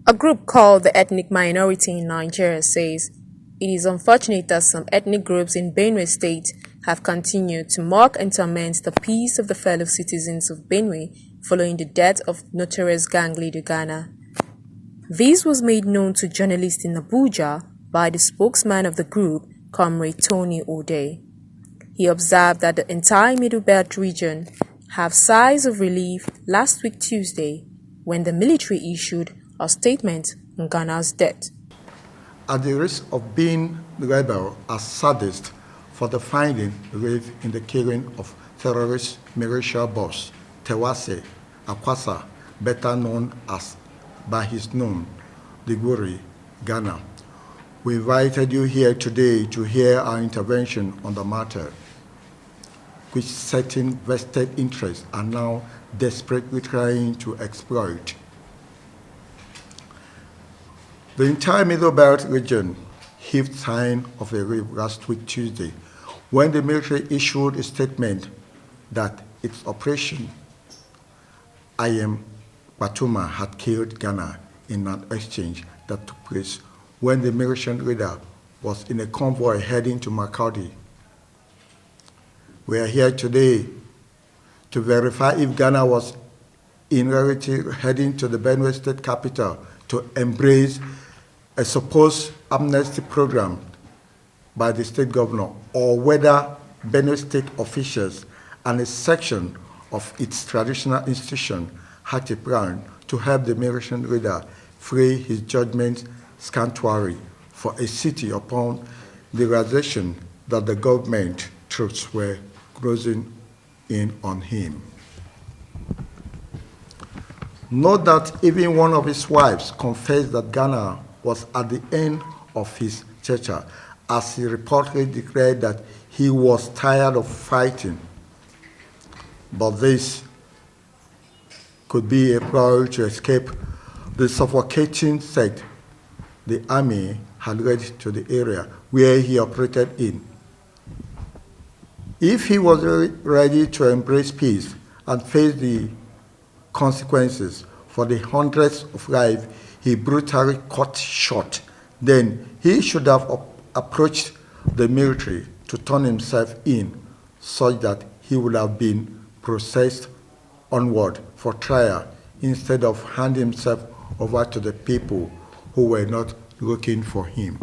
A group called the Ethnic Minority in Nigeria says it is unfortunate that some ethnic groups in Benue State have continued to mock and torment the peace of the fellow citizens of Benue following the death of Notorious gang leader Gana. This was made known to journalists in Abuja by the spokesman of the group, Comrade Tony Ode. He observed that the entire Middle Belt region have sighs of relief last week Tuesday when the military issued a statement on Gana's death. At the risk of being labeled as sadist for the finding grave in the killing of terrorist militia boss Tewase Akwasa, better known as by his name, Liguri, Ghana. We invited you here today to hear our intervention on the matter, which certain vested interests are now desperately trying to exploit. The entire Middle Belt region heaved sign of a relief last week Tuesday when the military issued a statement that its operation IM Batuma had killed Ghana in an exchange that took place when the militant leader was in a convoy heading to Makurdi. We are here today to verify if Ghana was in reality heading to the Benue State capital to embrace a supposed amnesty program by the state governor, or whether Benue State officials and a section of its traditional institution had a plan to help the militant leader free his judgment sanctuary for a city upon the realization that the government troops were closing in on him. Note that even one of his wives confessed that Ghana was at the end of his stature, as he reportedly declared that he was tired of fighting. But this could be a ploy to escape the suffocating sight the army had led to the area where he operated in. If he was ready to embrace peace and face the consequences for the hundreds of lives he brutally cut short, then he should have approached the military to turn himself in, such that he would have been processed onward for trial instead of handing himself over to the people who were not looking for him.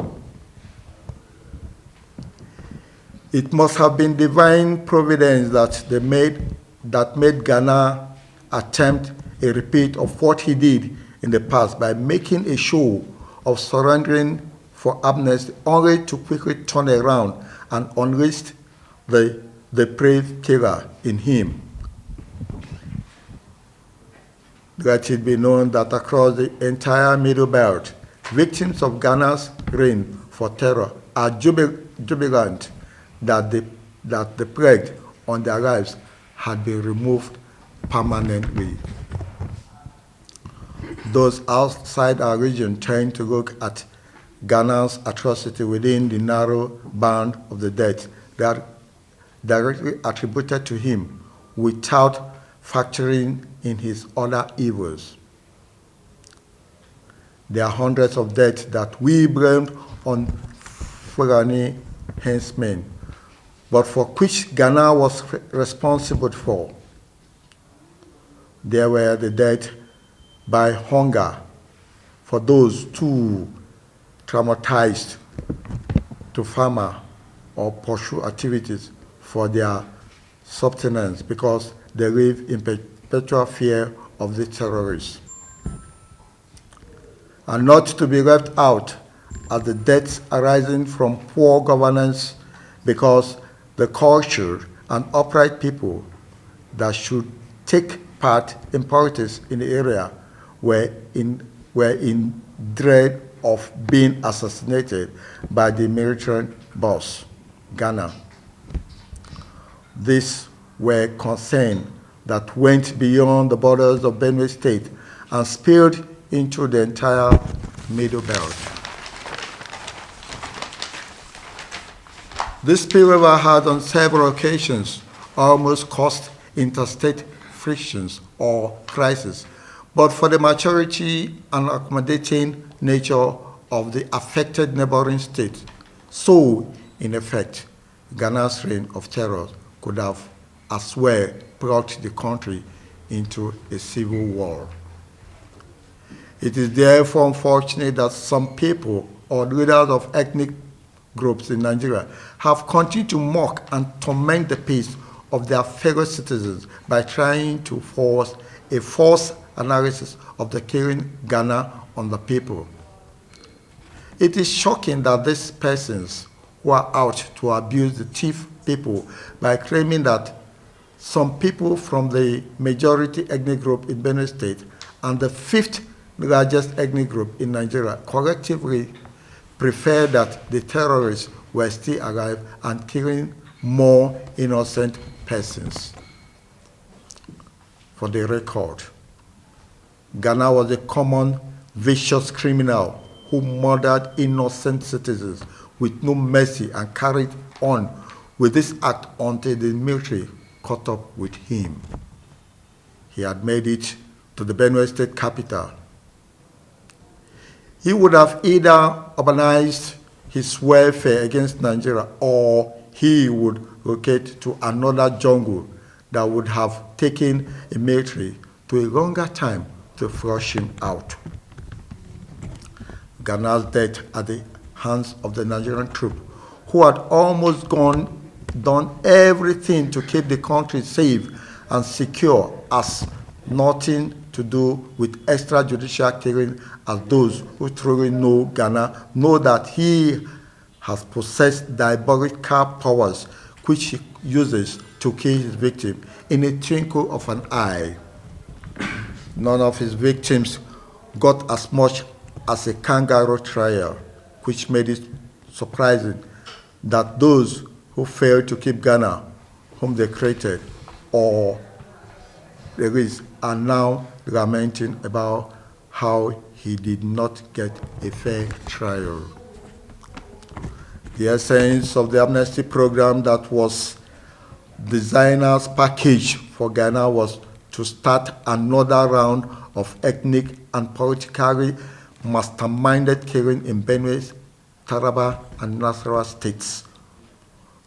It must have been divine providence that made Ghana attempt a repeat of what he did in the past by making a show of surrendering for amnesty, only to quickly turn around and unleash the brave killer in him. Let it be known that across the entire Middle Belt, victims of Ghana's reign for terror are jubilant that the plague on their lives had been removed permanently. Those outside our region tend to look at Ghana's atrocity within the narrow band of the death that directly attributed to him without factoring in his other evils. There are hundreds of deaths that we blamed on Fulani henchmen, but for which Ghana was responsible for. There were the deaths by hunger for those too traumatized to farmer or pursue activities for their subsistence because they live in perpetual fear of the terrorists. And not to be left out are the deaths arising from poor governance, because the culture and upright people that should take part in politics in the area were in dread of being assassinated by the militant boss, Ghana. These were concerns that went beyond the borders of Benue State and spilled into the entire Middle Belt. This spillover had on several occasions almost caused interstate frictions or crises, but for the maturity and accommodating nature of the affected neighboring states. So, in effect, Ghana's reign of terror could have as well brought the country into a civil war. It is therefore unfortunate that some people or leaders of ethnic groups in Nigeria have continued to mock and torment the peace of their fellow citizens by trying to force a false analysis of the killing Ghana on the people. It is shocking that these persons who are out to abuse the chief people by claiming that some people from the majority ethnic group in Benue State and the fifth largest ethnic group in Nigeria collectively prefer that the terrorists were still alive and killing more innocent persons. For the record, Gana was a common, vicious criminal who murdered innocent citizens with no mercy and carried on with this act until the military caught up with him. He had made it to the Benue State capital. He would have either organized his welfare against Nigeria or he would locate to another jungle that would have taken a military to a longer time to flush him out. Gana's death at the hands of the Nigerian troops, who had almost done everything to keep the country safe and secure, has nothing to do with extrajudicial killing, as those who truly know Gana know that he has possessed diabolical powers which he uses to kill his victim in a twinkle of an eye. None of his victims got as much as a kangaroo trial, which made it surprising that those who failed to keep Gana, whom they created, or released, are now lamenting about how he did not get a fair trial. The essence of the amnesty program that was designer's package for Ghana was to start another round of ethnic and politically masterminded killing in Benue, Taraba, and Nasarawa states.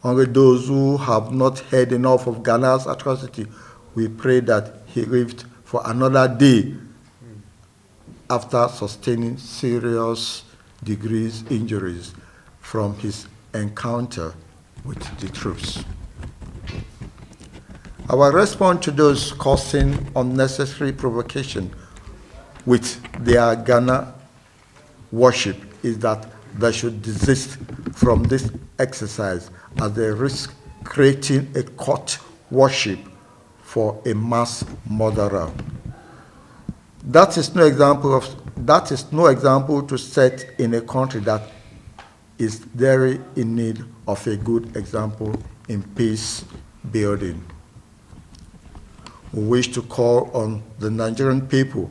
Only those who have not heard enough of Ghana's atrocity, we pray that he lived for another day after sustaining serious degrees injuries from his encounter with the troops. Our response to those causing unnecessary provocation with their Ghana worship is that they should desist from this exercise as they risk creating a cult worship for a mass murderer. That is no example to set in a country that is very in need of a good example in peace building. We wish to call on the Nigerian people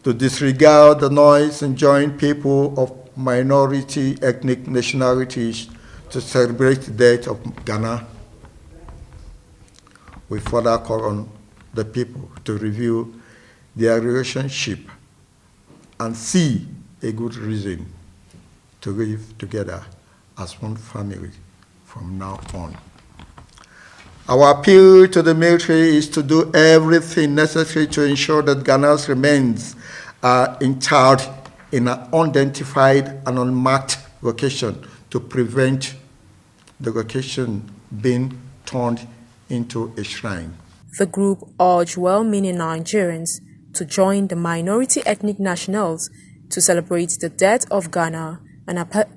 to disregard the noise and join people of minority ethnic nationalities to celebrate the death of Ghana. We further call on the people to review their relationship and see a good reason to live together as one family from now on. Our appeal to the military is to do everything necessary to ensure that Ghana's remains are interred in an unidentified and unmarked location to prevent the location being turned into a shrine. The group urged well-meaning Nigerians to join the minority ethnic nationals to celebrate the death of Ghana and appeal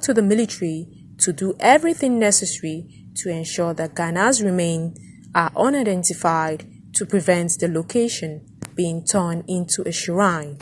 to the military to do everything necessary to ensure that Ghana's remains are unidentified to prevent the location being turned into a shrine.